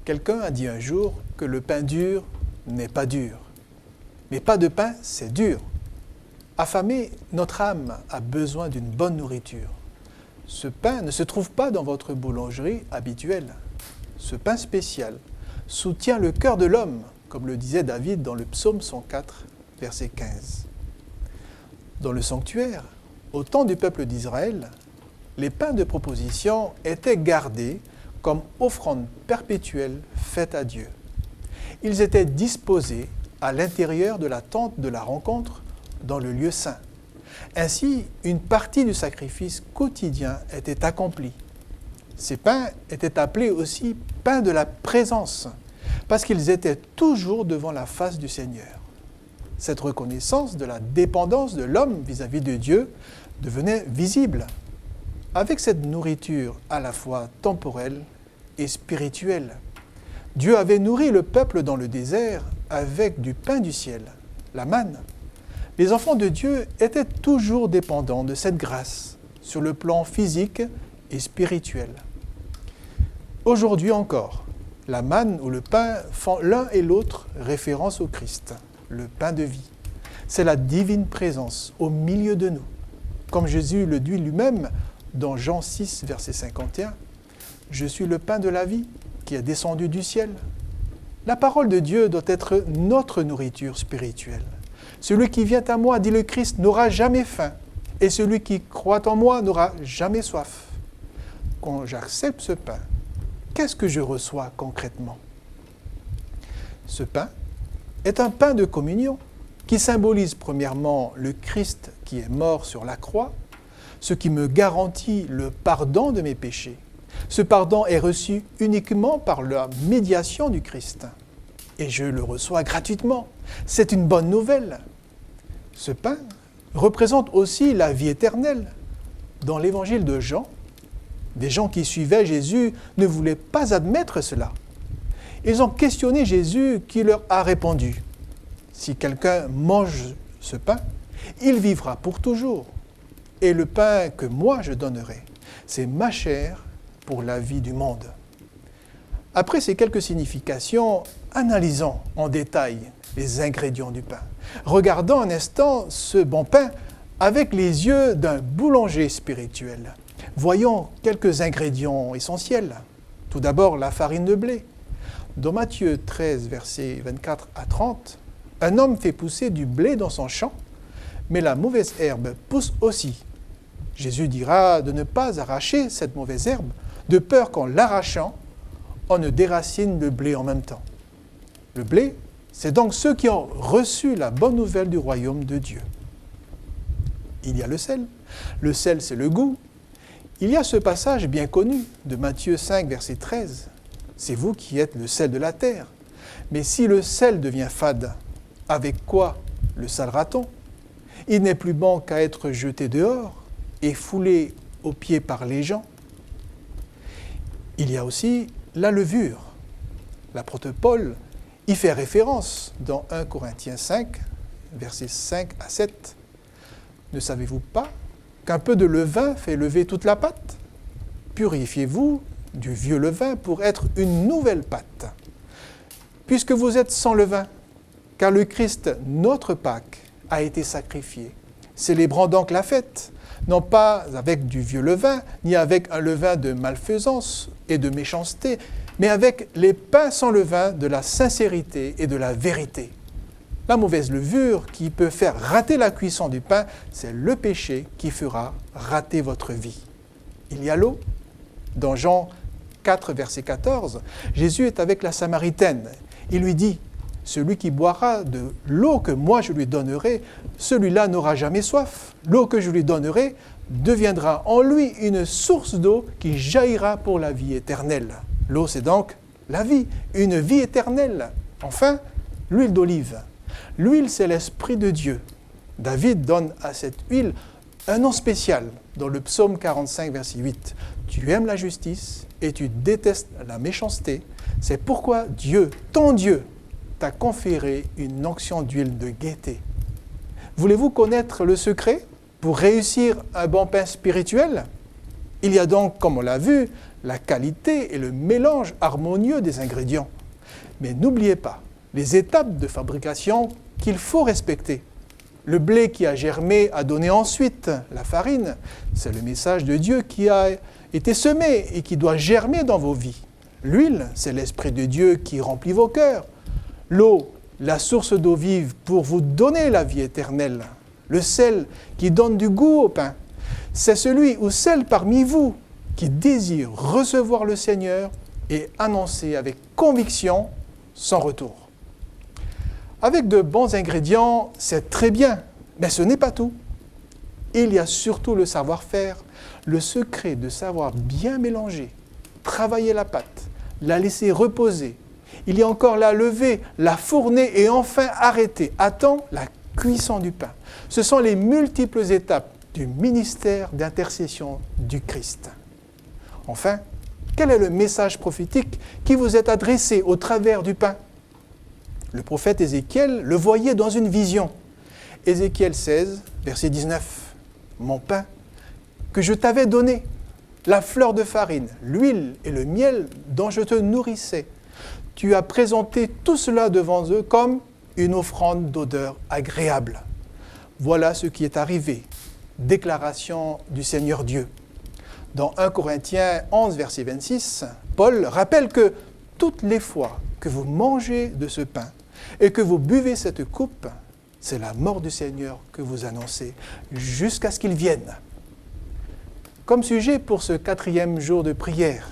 Quelqu'un a dit un jour que le pain dur n'est pas dur. Mais pas de pain, c'est dur. Affamé, notre âme a besoin d'une bonne nourriture. Ce pain ne se trouve pas dans votre boulangerie habituelle. Ce pain spécial soutient le cœur de l'homme, comme le disait David dans le psaume 104, verset 15. Dans le sanctuaire, au temps du peuple d'Israël, les pains de proposition étaient gardés comme offrande perpétuelle faite à Dieu. Ils étaient disposés à l'intérieur de la tente de la rencontre dans le lieu saint. Ainsi, une partie du sacrifice quotidien était accomplie. Ces pains étaient appelés aussi pains de la présence, parce qu'ils étaient toujours devant la face du Seigneur. Cette reconnaissance de la dépendance de l'homme vis-à-vis de Dieu devenait visible. Avec cette nourriture à la fois temporelle et spirituelle, Dieu avait nourri le peuple dans le désert avec du pain du ciel, la manne. Les enfants de Dieu étaient toujours dépendants de cette grâce sur le plan physique et spirituel. Aujourd'hui encore, la manne ou le pain font l'un et l'autre référence au Christ, le pain de vie. C'est la divine présence au milieu de nous. Comme Jésus le dit lui-même dans Jean 6, verset 51, « Je suis le pain de la vie qui est descendu du ciel. » La parole de Dieu doit être notre nourriture spirituelle. Celui qui vient à moi, dit le Christ, n'aura jamais faim, et celui qui croit en moi n'aura jamais soif. Quand j'accepte ce pain, qu'est-ce que je reçois concrètement? Ce pain est un pain de communion qui symbolise premièrement le Christ qui est mort sur la croix, ce qui me garantit le pardon de mes péchés. Ce pardon est reçu uniquement par la médiation du Christ. Et je le reçois gratuitement. C'est une bonne nouvelle. Ce pain représente aussi la vie éternelle. Dans l'évangile de Jean, des gens qui suivaient Jésus ne voulaient pas admettre cela. Ils ont questionné Jésus qui leur a répondu, « Si quelqu'un mange ce pain, il vivra pour toujours. Et le pain que moi je donnerai, c'est ma chair pour la vie du monde. » Après ces quelques significations, analysons en détail les ingrédients du pain. Regardons un instant ce bon pain avec les yeux d'un boulanger spirituel. Voyons quelques ingrédients essentiels. Tout d'abord, la farine de blé. Dans Matthieu 13, versets 24 à 30, un homme fait pousser du blé dans son champ, mais la mauvaise herbe pousse aussi. Jésus dira de ne pas arracher cette mauvaise herbe, de peur qu'en l'arrachant, on ne déracine le blé en même temps. Le blé, c'est donc ceux qui ont reçu la bonne nouvelle du royaume de Dieu. Il y a le sel. Le sel, c'est le goût. Il y a ce passage bien connu de Matthieu 5, verset 13. « C'est vous qui êtes le sel de la terre. Mais si le sel devient fade, avec quoi le salera-t-on? Il n'est plus bon qu'à être jeté dehors et foulé aux pieds par les gens. » Il y a aussi la levure. L'apôtre Paul y fait référence dans 1 Corinthiens 5, versets 5 à 7. « Ne savez-vous pas qu'un peu de levain fait lever toute la pâte? Purifiez-vous du vieux levain pour être une nouvelle pâte. Puisque vous êtes sans levain, car le Christ, notre Pâque, a été sacrifié. Célébrons donc la fête, non pas avec du vieux levain, ni avec un levain de malfaisance et de méchanceté, mais avec les pains sans levain de la sincérité et de la vérité. » La mauvaise levure qui peut faire rater la cuisson du pain, c'est le péché qui fera rater votre vie. Il y a l'eau. Dans Jean 4, verset 14, Jésus est avec la Samaritaine. Il lui dit, « Celui qui boira de l'eau que moi je lui donnerai, celui-là n'aura jamais soif. L'eau que je lui donnerai deviendra en lui une source d'eau qui jaillira pour la vie éternelle. » L'eau, c'est donc la vie, une vie éternelle. Enfin, l'huile d'olive. L'huile, c'est l'Esprit de Dieu. David donne à cette huile un nom spécial dans le psaume 45, verset 8. « Tu aimes la justice et tu détestes la méchanceté. C'est pourquoi Dieu, ton Dieu, t'a conféré une onction d'huile de gaieté. » Voulez-vous connaître le secret pour réussir un bon pain spirituel? Il y a donc, comme on l'a vu, la qualité et le mélange harmonieux des ingrédients. Mais n'oubliez pas les étapes de fabrication qu'il faut respecter. Le blé qui a germé a donné ensuite la farine. C'est le message de Dieu qui a été semé et qui doit germer dans vos vies. L'huile, c'est l'Esprit de Dieu qui remplit vos cœurs. L'eau, la source d'eau vive pour vous donner la vie éternelle. Le sel qui donne du goût au pain. C'est celui ou celle parmi vous qui désire recevoir le Seigneur et annoncer avec conviction son retour. Avec de bons ingrédients, c'est très bien, mais ce n'est pas tout. Il y a surtout le savoir-faire, le secret de savoir bien mélanger, travailler la pâte, la laisser reposer. Il y a encore la lever, la fourner et enfin arrêter à temps la cuisson du pain. Ce sont les multiples étapes du ministère d'intercession du Christ. Enfin, quel est le message prophétique qui vous est adressé au travers du pain ? Le prophète Ézéchiel le voyait dans une vision. Ézéchiel 16, verset 19. « Mon pain, que je t'avais donné, la fleur de farine, l'huile et le miel dont je te nourrissais, tu as présenté tout cela devant eux comme une offrande d'odeur agréable. Voilà ce qui est arrivé. » Déclaration du Seigneur Dieu. Dans 1 Corinthiens 11, verset 26, Paul rappelle que toutes les fois que vous mangez de ce pain et que vous buvez cette coupe, c'est la mort du Seigneur que vous annoncez jusqu'à ce qu'il vienne. Comme sujet pour ce 4e jour de prière,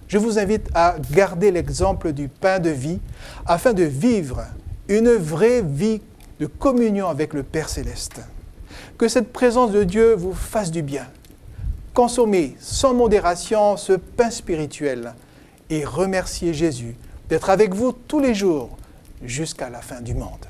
je vous invite à garder l'exemple du pain de vie afin de vivre une vraie vie de communion avec le Père Céleste. Que cette présence de Dieu vous fasse du bien. Consommez sans modération ce pain spirituel et remerciez Jésus d'être avec vous tous les jours jusqu'à la fin du monde.